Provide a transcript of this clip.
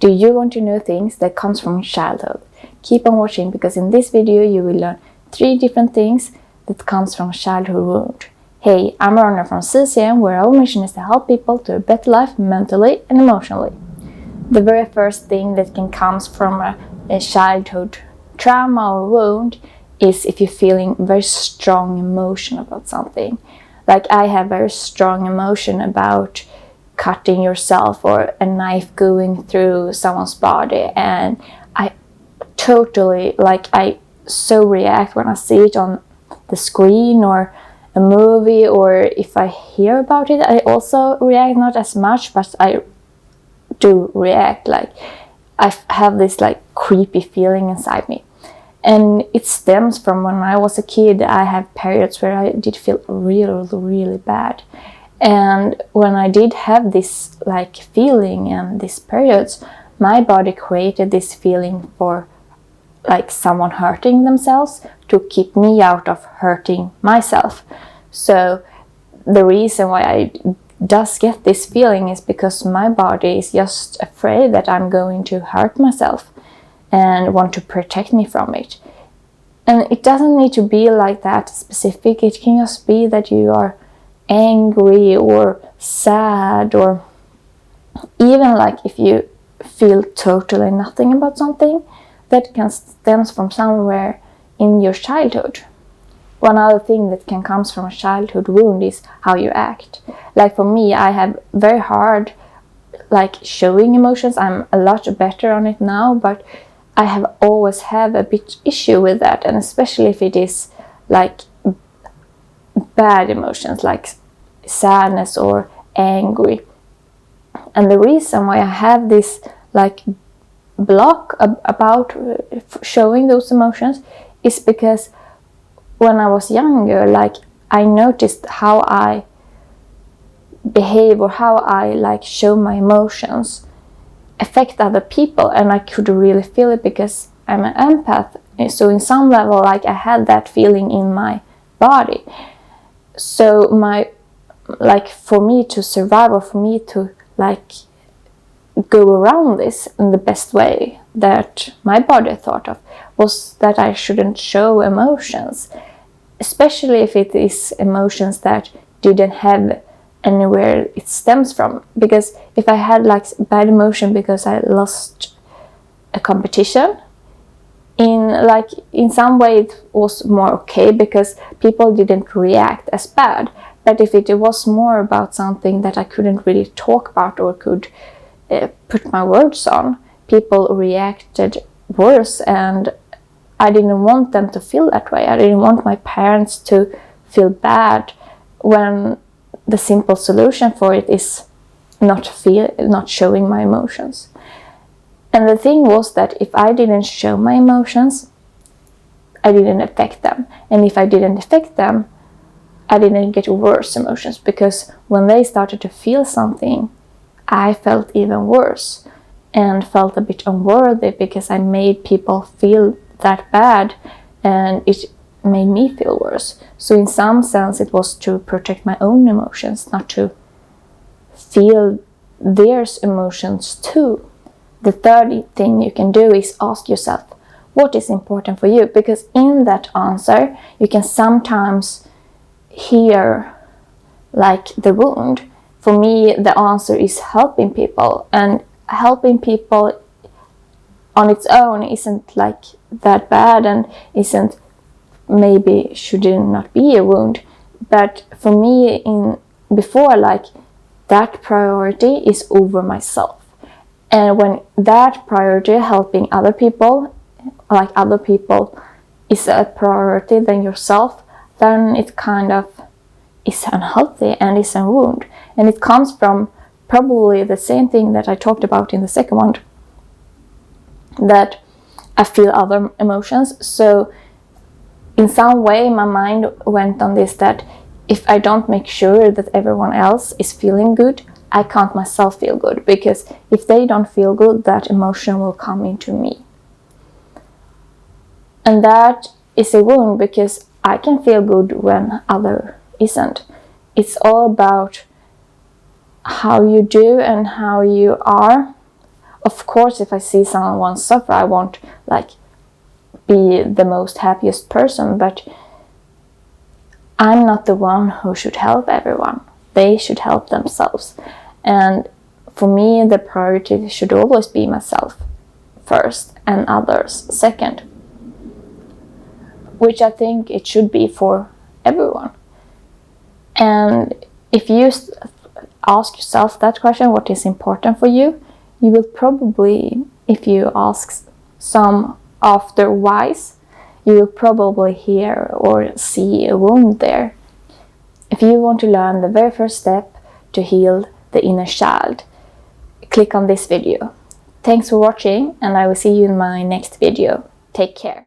Do you want to know things that comes from childhood? Keep on watching, because in this video you will learn 3 different things that comes from childhood wound. Hey, I'm Ronna from CCM, where our mission is to help people to a better life mentally and emotionally. The very first thing that can come from a childhood trauma or wound is if you're feeling very strong emotion about something. Like I have very strong emotion about cutting yourself or a knife going through someone's body, and I totally, I so react when I see it on the screen or a movie, or if I hear about it I also react, not as much, but I do react. Like I have this creepy feeling inside me, and it stems from when I was a kid. I have periods where I did feel really bad, and when I did have this feeling and these periods, my body created this feeling for someone hurting themselves to keep me out of hurting myself. So the reason why I does get this feeling is because my body is just afraid that I'm going to hurt myself and want to protect me from it. And it doesn't need to be like that specific. It can just be that you are angry or sad, or even if you feel totally nothing about something, that can stems from somewhere in your childhood. One other thing that can come from a childhood wound is how you act. Like for me, I have very hard showing emotions. I'm a lot better on it now, but I have always had a bit issue with that, and especially if it is bad emotions like sadness or angry. And the reason why I have this block about showing those emotions is because when I was younger, I noticed how I behave or how I show my emotions affect other people, and I could really feel it because I'm an empath. So in some level, I had that feeling in my body. So for me to survive, or for me to go around this in the best way that my body thought of, was that I shouldn't show emotions, especially if it is emotions that didn't have anywhere it stems from. Because if I had bad emotion because I lost a competition, in some way it was more okay because people didn't react as bad. But if it was more about something that I couldn't really talk about or could put my words on, people reacted worse, and I didn't want them to feel that way. I didn't want my parents to feel bad, when the simple solution for it is not showing my emotions. And the thing was that if I didn't show my emotions, I didn't affect them, and if I didn't affect them, I didn't get worse emotions, because when they started to feel something, I felt even worse and felt a bit unworthy because I made people feel that bad, and it made me feel worse. So in some sense it was to protect my own emotions, not to feel their emotions too. The third thing you can do is ask yourself, what is important for you? Because in that answer you can sometimes hear the wound. For me, the answer is helping people, and helping people on its own isn't that bad, and isn't, maybe shouldn't not be a wound. But for me, before, that priority is over myself. And when that priority, helping other people, other people is a priority than yourself, then it kind of is unhealthy and is a wound. And it comes from probably the same thing that I talked about in the second one, that I feel other emotions. So in some way my mind went on this, that if I don't make sure that everyone else is feeling good, I can't myself feel good, because if they don't feel good, that emotion will come into me. And that is a wound, because I can feel good when other isn't. It's all about how you do and how you are of course, if I see someone suffer, I won't like be the most happiest person, but I'm not the one who should help everyone. They should help themselves. And for me, the priority should always be myself first and others second, which I think it should be for everyone. And if you ask yourself that question, what is important for you, you will probably, if you ask some of the whys, you will probably hear or see a wound there. If you want to learn the very first step to heal the inner child, click on this video. Thanks for watching, and I will see you in my next video. Take care.